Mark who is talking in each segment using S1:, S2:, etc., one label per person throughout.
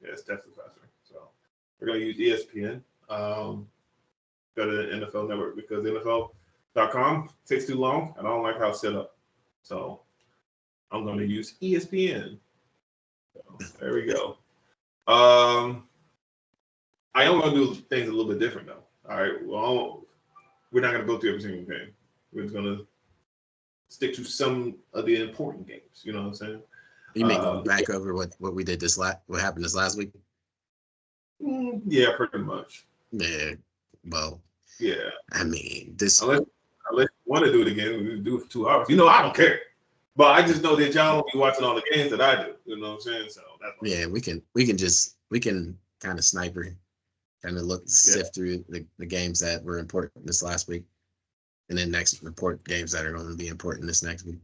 S1: Yeah, it's definitely faster. So we're gonna use ESPN. Go to the NFL Network because NFL.com takes too long, and I don't like how it's set up. So I'm gonna use ESPN. So there we go. I am gonna do things a little bit different though. All right. Well, we're not gonna go through every single game. We're just gonna stick to some of the important games. You know what I'm saying?
S2: You mean going back over what we did what happened this last week?
S1: Yeah, pretty much.
S2: Yeah. Well,
S1: yeah.
S2: I mean, this
S1: unless you want to do it again, we can do it for 2 hours. I don't care. But I just know that y'all will be watching all the games that I do. You know what I'm saying? So that's
S2: we can kind of sniper, kind of sift through the games that were important this last week, and then next report games that are going to be important this next week.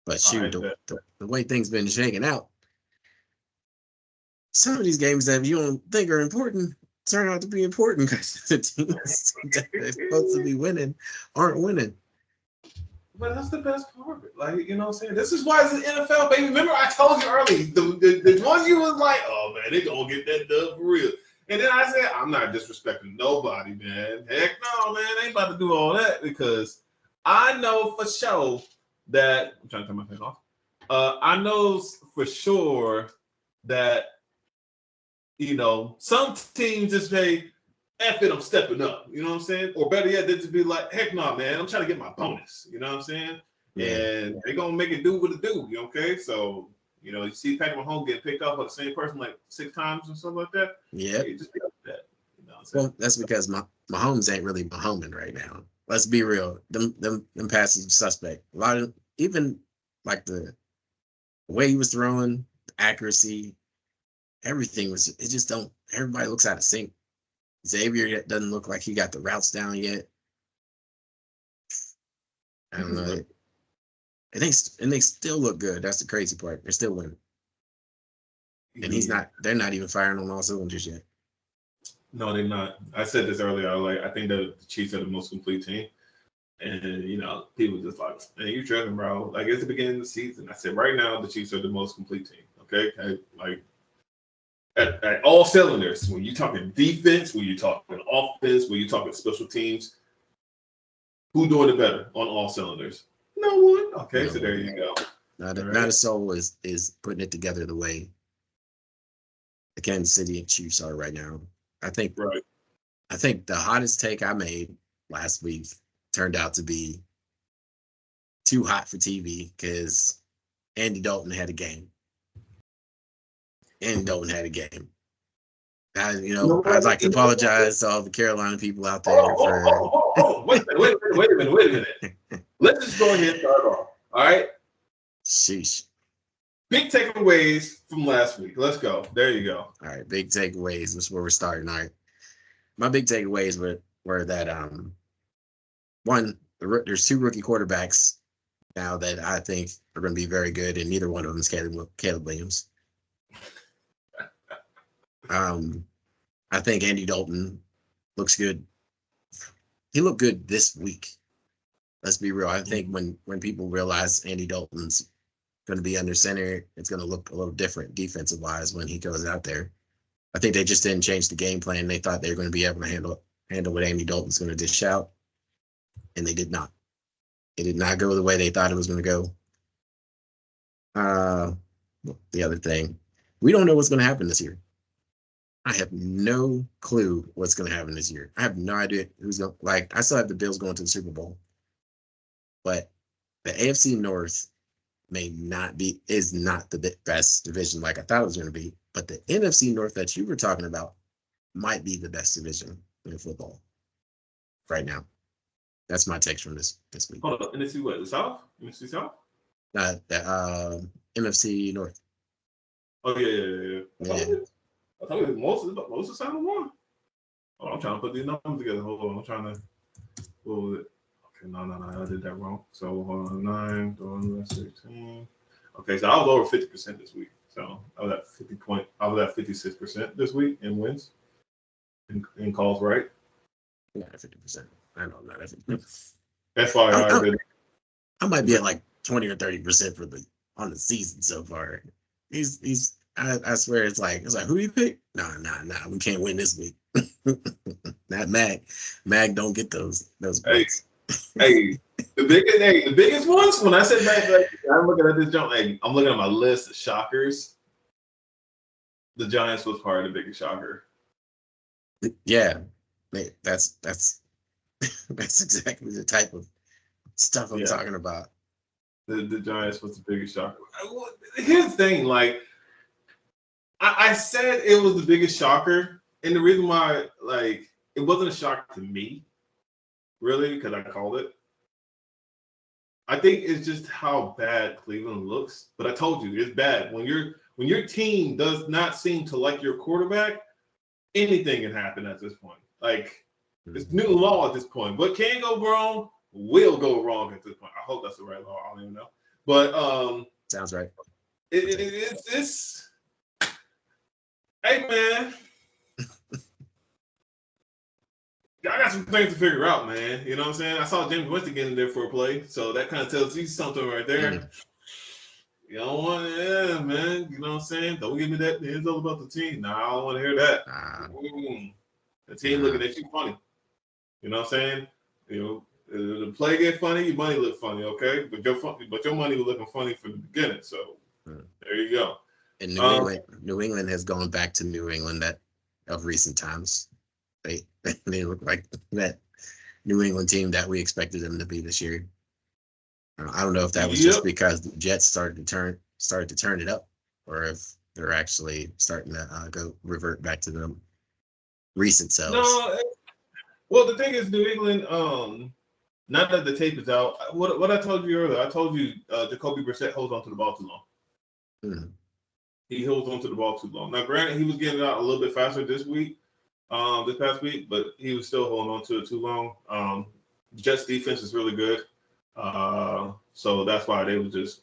S2: But shoot, the way things been shaking out, some of these games that you don't think are important turn out to be important because the teams that they're supposed to be winning aren't winning.
S1: But that's the best part of it. Like, you know what I'm saying? This is why it's the NFL, baby. Remember I told you early, the one you was like, oh, man, they going to get that dub for real. And then I said, I'm not disrespecting nobody, man. Heck no, man. I ain't about to do all that because I know for sure that – I'm trying to turn my thing off. I know for sure that, some teams just say, F it, I'm stepping up. You know what I'm saying? Or better yet, they just be like, heck no, man, I'm trying to get my bonus. You know what I'm saying? Yeah. And they're going to make it do what it do. Okay? So, you see Patrick Mahomes getting picked up by the same person like 6 times or something like that.
S2: Yeah.
S1: Just pick up that.
S2: Well, that's because Mahomes ain't really Mahoming right now. Let's be real. Them passes suspect. A lot of, even like the way he was throwing, the accuracy, everything was, it just don't, everybody looks out of sync. Xavier doesn't look like he got the routes down yet. I don't know. And they still look good. That's the crazy part. They're still winning. And they're not even firing on all cylinders yet.
S1: No, they're not. I said this earlier. I think that the Chiefs are the most complete team. And, people just like, man, you tripping, bro. Like, it's the beginning of the season. I said, right now, the Chiefs are the most complete team. Okay? Like, at all cylinders, when you're talking defense, when you're talking offense, when you're talking special teams, who doing it better on all cylinders? No one. Okay, so there you go.
S2: Not a soul is putting it together the way the Kansas City Chiefs are right now. I think the hottest take I made last week turned out to be too hot for TV because Andy Dalton had a game. I'd like to apologize to all the Carolina people out there
S1: Wait a minute. Let's just go ahead and start off. All right?
S2: Sheesh.
S1: Big takeaways from last week. Let's go. There you go.
S2: All right, big takeaways. That's where we're starting. All right. My big takeaways were that one, there's 2 rookie quarterbacks now that I think are going to be very good, and neither one of them is Caleb Williams. I think Andy Dalton looks good. He looked good this week. Let's be real. I think when people realize Andy Dalton's going to be under center, it's going to look a little different defensive-wise when he goes out there. I think they just didn't change the game plan. They thought they were going to be able to handle what Andy Dalton's going to dish out, and they did not. It did not go the way they thought it was going to go. The other thing, we don't know what's going to happen this year. I have no clue what's going to happen this year. I have no idea who's going to, I still have the Bills going to the Super Bowl. But the AFC North is not the best division like I thought it was going to be. But the NFC North that you were talking about might be the best division in football right now. That's my takes from this week.
S1: Hold on, NFC what? The South? NFC South?
S2: The NFC North.
S1: Oh yeah. I thought it was most of the time one. Oh, I'm trying to put these numbers together. Hold on, I'm trying to. What was it? Okay, no, I did that wrong. So 9, 16. Okay, so I was over 50% this week. So I was at 56% this week in wins, in calls right.
S2: Not at 50%. I know I'm not at 50%.
S1: That's why
S2: I might be at like 20 or 30% on the season so far. He's I swear it's like who do you pick? Nah, we can't win this week. Not Mag. Mag don't get those
S1: Hey,
S2: points.
S1: hey, the biggest ones. When I said back, like, I'm looking at this jump. Like, I'm looking at my list of shockers. The Giants was part of the biggest shocker.
S2: Yeah, that's that's exactly the type of stuff I'm
S1: Yeah,
S2: talking about.
S1: the Giants was the biggest shocker. Here's the thing, like I said, it was the biggest shocker, and the reason why, like, it wasn't a shock to me, really, because I called it. I think it's just how bad Cleveland looks. But I told you it's bad when your team does not seem to like your quarterback. Anything can happen at this point. Like, it's new law at this point. What can go wrong will go wrong at this point. I hope that's the right law. I don't even know. But
S2: Sounds right.
S1: it's hey man, I got some things to figure out, man. You know what I'm saying? I saw James Winston getting in there for a play, so that kind of tells you something right there. You don't want, yeah, man. You know what I'm saying? Don't give me that. It's all about the team. Nah, I don't want to hear that. The team looking at you funny. You know what I'm saying? You know, the play get funny, your money look funny, okay? But your money was looking funny from the beginning. So there you go.
S2: And New England has gone back to New England of recent times. They look like that New England team that we expected them to be this year. I don't know if that was just because the Jets started to turn it up, or if they're actually starting to revert back to them recent selves.
S1: No, well, the thing is, New England. Not that the tape is out. What I told you earlier, I told you Jacoby Brissett holds on to the ball too long. He holds on to the ball too long. Now, granted, he was getting it out a little bit faster this past week, but he was still holding on to it too long. Jets defense is really good, so that's why they were just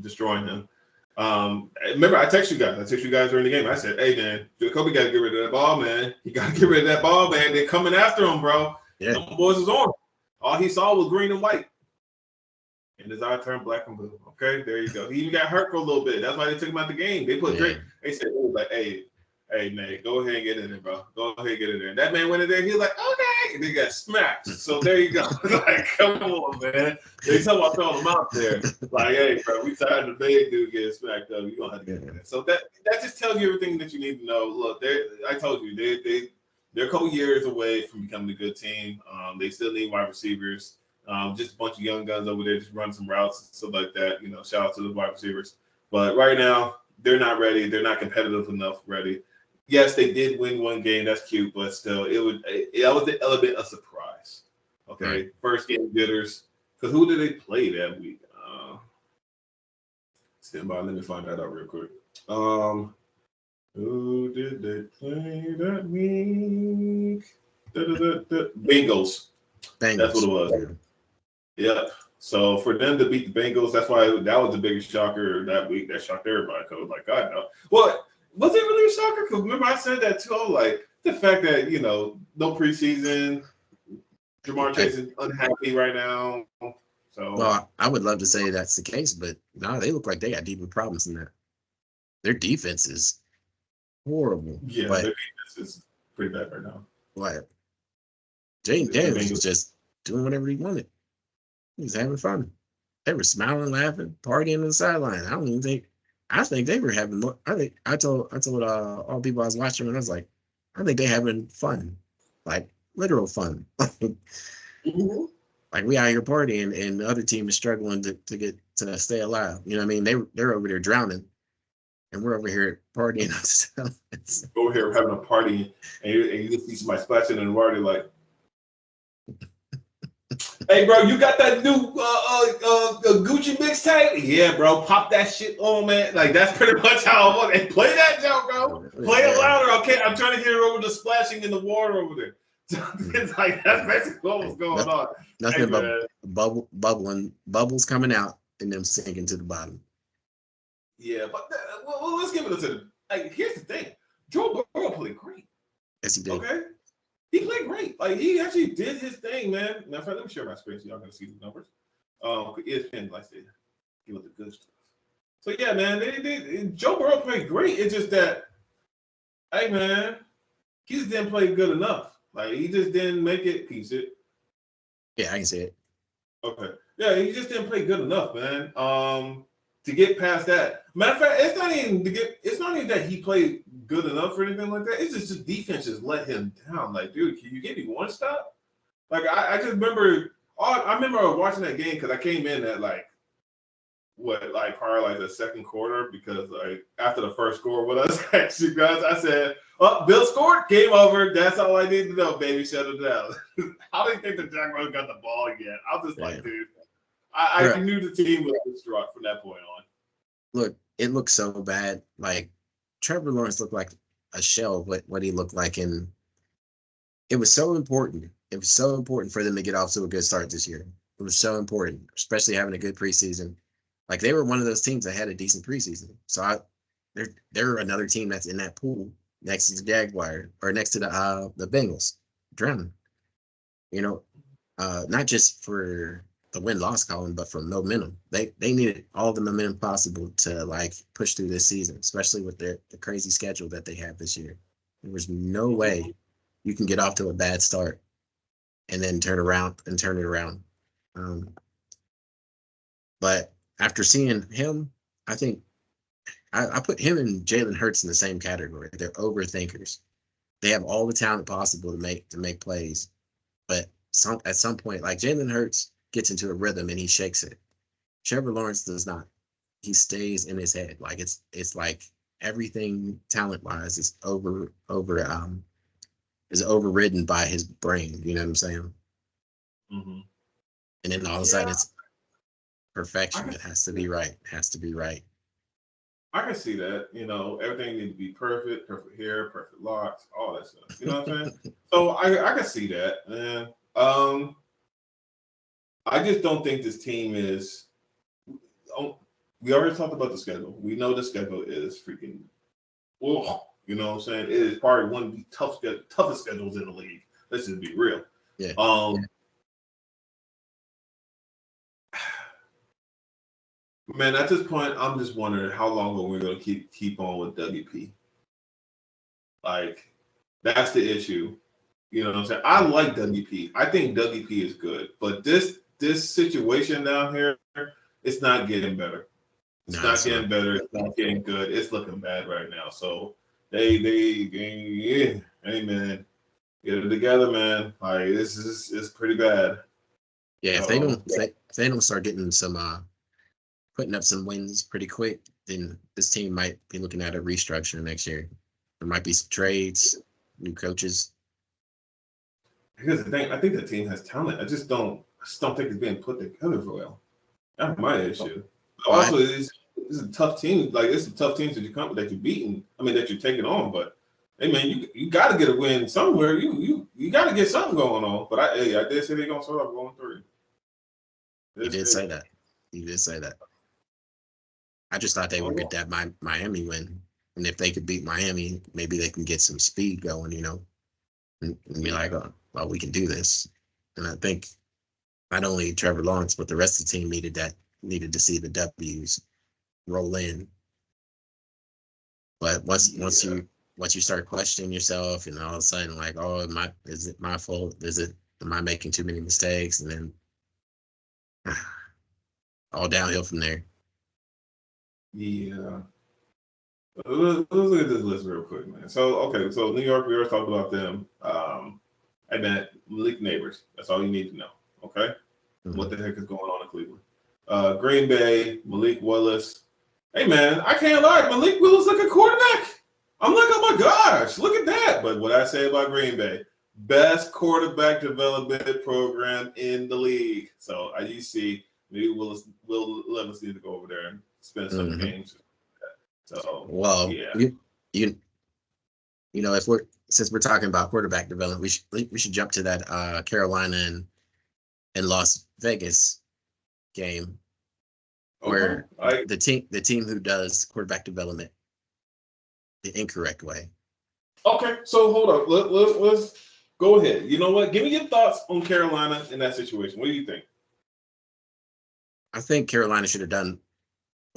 S1: destroying him. Remember, I texted you guys during the game. I said, "Hey, man, Jacoby got to get rid of that ball, man. He got to get rid of that ball, man. They're coming after him, bro.
S2: Yeah.
S1: Them boys is on. All he saw was green and white, and his eye turned black and blue. Okay, there you go. He even got hurt for a little bit. That's why they took him out the game. They put Drake. They said, like, hey, man, go ahead and get in there, bro. Go ahead and get in there." And that man went in there. He was like, "Okay," and he got smacked. So there you go. Like, come on, man. They talking about throwing him out there. Like, hey, bro, we tired of the big dude getting smacked up. You gonna have to get in there. So that just tells you everything that you need to know. Look, I told you, they're a couple years away from becoming a good team. They still need wide receivers. Just a bunch of young guns over there just run some routes and stuff like that. You know, shout out to the wide receivers. But right now, they're not ready. They're not competitive enough ready. Yes, they did win one game. That's cute, but still, it was the element of surprise. Okay, right. First game jitters. Because who did they play that week? Stand by. Let me find that out real quick. Who did they play that week? Bengals. That's what it was. Yeah. So for them to beat the Bengals, that's why that was the biggest shocker that week. That shocked everybody. Cause like, God no. Well, was it really a shocker? Because remember I said that too. I was like, the fact that no preseason, Jamar Chase is unhappy right now. So
S2: well, I would love to say that's the case, but no, they look like they got deeper problems than that. Their defense is horrible.
S1: Yeah, their defense is pretty bad right now.
S2: What? Jaden Daniels was just doing whatever he wanted. He was having fun. They were smiling, laughing, partying on the sideline. I think they were having more. I told all people I was watching, and I was like, I think they're having fun, like literal fun. Like we out here partying, and the other team is struggling to stay alive. You know what I mean? They're over there drowning, and we're over here partying.
S1: Over here having a party, and you just see somebody splashing in the water, like, "Hey, bro, you got that new Gucci mixtape?" "Yeah, bro, pop that shit on, man." Like, that's pretty much how I want it. Play that joke, bro. Play it louder, okay? I'm trying to hear over the splashing in the water over there. It's like that's basically what was going on.
S2: Nothing but bubbles coming out and them sinking to the bottom.
S1: Yeah, but let's give it to them. Like, here's the thing: Joe Burrow played great.
S2: Yes, he did.
S1: Okay, he played great. Like, he actually did his thing, man. Matter of fact, let me share my screen so y'all can see the numbers. ESPN, like I said, give us the good stuff. So yeah, man, Joe Burrow played great. It's just that, hey man, he just didn't play good enough. Like he just didn't make it. Piece it.
S2: Yeah, I can see it.
S1: Okay. Yeah, he just didn't play good enough, man. To get past that. Matter of fact, it's not even to get. It's not even that he played good enough or anything like that. It's just defense just let him down. Like, dude, can you give me one stop? Like, I just remember. I remember watching that game because I came in at like probably like the second quarter because like after the first score with us, actually, guys, I said, "Oh, Bill scored. Game over. That's all I need to know, baby. Shut it down." How do you think the Jaguars got the ball again? I was just
S2: Yeah.
S1: like, dude, I
S2: Bruh,
S1: knew the team was distraught from that point on.
S2: look, it looked so bad. Like Trevor Lawrence looked like a shell of what he looked like, and it was so important. It was so important for them to get off to a good start this year. It was so important, especially having a good preseason. Like they were one of those teams that had a decent preseason. So they're another team that's in that pool next to the Jaguar or next to the Bengals, drowning. You know, not just for the win loss column, but for momentum. They needed all the momentum possible to like push through this season, especially with the crazy schedule that they have this year. There was no way you can get off to a bad start and then turn it around. Um, but after seeing him, I think I put him and Jalen Hurts in the same category. They're overthinkers. They have all the talent possible to make plays, but at some point, like Jalen Hurts gets into a rhythm and he shakes it. Trevor Lawrence does not. He stays in his head. Like it's like everything talent wise is overridden by his brain. You know what I'm saying?
S1: Mm-hmm.
S2: And then all of a sudden
S1: Yeah,
S2: it's perfection. It has to be right. It has to be right.
S1: I can see that. You know, everything needs to be perfect, perfect hair, perfect locks, all that stuff. You know what I'm saying? So I can see that, man. I just don't think this team is. Oh, we already talked about the schedule. We know the schedule is freaking. Oh, you know what I'm saying? It is probably one of the toughest schedules in the league. Let's just be real.
S2: Yeah.
S1: Um, Man, at this point, I'm just wondering how long are we going to keep on with WP? Like, that's the issue. You know what I'm saying? I like WP. I think WP is good, but this situation down here, it's not getting better. It's
S2: No,
S1: not
S2: it's not.
S1: getting better. It's not getting good. It's looking bad right now. So yeah, hey man, get it together, man. Like this is it's pretty bad.
S2: Yeah,
S1: So
S2: if they don't start getting some putting up some wins pretty quick, then this team might be looking at a restructure next year. There might be some trades, new coaches.
S1: here's the thing. I think the team has talent. I just don't think it's being put together for well. That's my issue.
S2: Well,
S1: Also, it's a tough team. Like it's a tough teams that you're beating. I mean that you're taking on. But hey man, you got to get a win somewhere. You got to get something going on. But I did say they're gonna start off going three.
S2: you
S1: This
S2: did say
S1: is
S2: that. You did say that. I just thought they would get
S1: oh,
S2: that Miami win, and if they could beat Miami, maybe they can get some speed going. And be like,
S1: yeah.
S2: oh, well, we can do this. And I think not only Trevor Lawrence, but the rest of the team needed to see the W's roll in. But
S1: Yeah.
S2: once you start questioning yourself, and all of a sudden like, oh, is it my fault? Am I making too many mistakes? And then all downhill from there.
S1: Yeah. Let's look at this list real quick, man. So okay, so New York, we already talked about them. Hey man, Malik Neighbors. That's all you need to know. Okay, what
S2: Mhm.
S1: the heck is going on in Cleveland? Green Bay, Malik Willis. Hey man, I can't lie, Malik Willis like a quarterback. I'm like, oh my gosh, look at that. But what I say about Green Bay, best quarterback development program in the league. So you see, maybe Will Levis need to go over there and spend some
S2: Mhm.
S1: games. So
S2: Well,
S1: yeah.
S2: you you know, if we're since we're talking about quarterback development, we should jump to that Carolina and Las Vegas game
S1: Okay.
S2: where the team who does quarterback development the incorrect way.
S1: Okay. So hold on. Let's go ahead. You know what? Give me your thoughts on Carolina in that situation. What do you think?
S2: I think Carolina should have done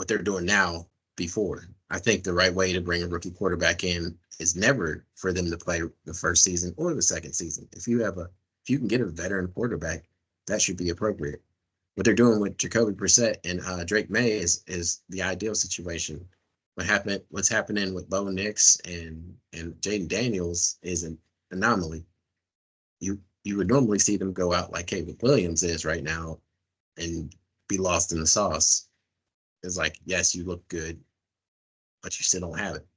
S2: what they're doing now before. I think the right way to bring a rookie quarterback in is never for them to play the first season or the second season. If you can get a veteran quarterback, that should be appropriate. What they're doing with Jacoby Brissett and Drake May is the ideal situation. What's happening with Bo Nix and Jaden Daniels is an anomaly. You would normally see them go out like Caleb Williams is right now and be lost in the sauce. It's like, yes, you look good, but you still don't have it.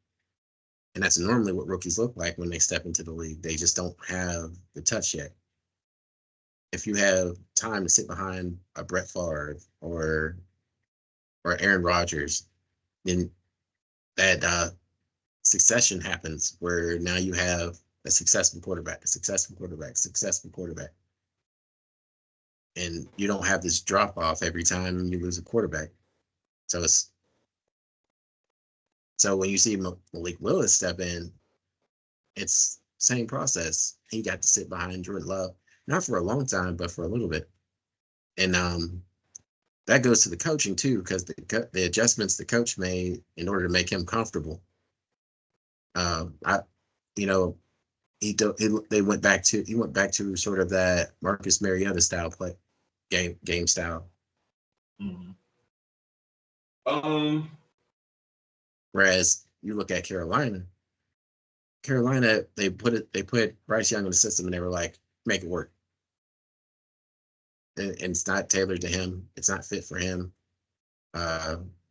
S2: And that's normally what rookies look like when they step into the league. They just don't have the touch yet. If you have time to sit behind a Brett Favre or Aaron Rodgers, then that succession happens where now you have a successful quarterback, and you don't have this drop off every time you lose a quarterback. So when you see Malik Willis step in, it's same process. He got to sit behind Jordan Love, not for a long time, but for a little bit, and that goes to the coaching too, because the adjustments the coach made in order to make him comfortable. He went back to sort of that Marcus Mariota style play, game style.
S1: Mm-hmm.
S2: Whereas you look at Carolina, they put Bryce Young in the system and they were like, make it work. And it's not tailored to him. It's not fit for him.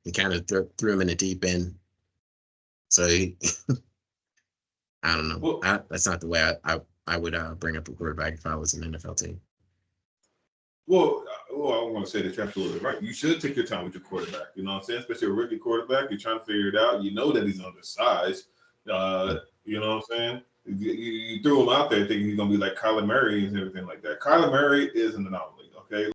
S2: He kind of threw him in the deep end. So I don't know. Well, that's not the way I would bring up a quarterback if I was an NFL team.
S1: Well, I want to say that you're absolutely right. You should take your time with your quarterback. You know what I'm saying? Especially a rookie quarterback. You're trying to figure it out. You know that he's undersized. You know what I'm saying? You threw him out there thinking he's going to be like Kyler Murray and everything like that. Kyler Murray is an anomaly, okay?